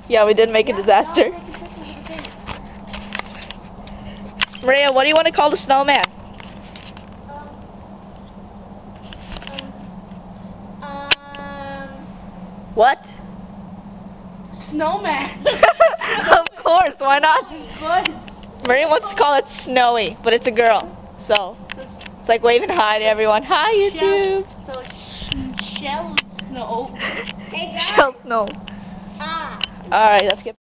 Yeah, we did make a disaster. Maria, what do you want to call the snowman? What? Snowman. Of course, why not? Good. Maria wants to call it Snowy, but it's a girl. So, it's like waving hi to everyone. Hi, YouTube. Shell snow. Hey guys. Shell Snow. Alright, let's get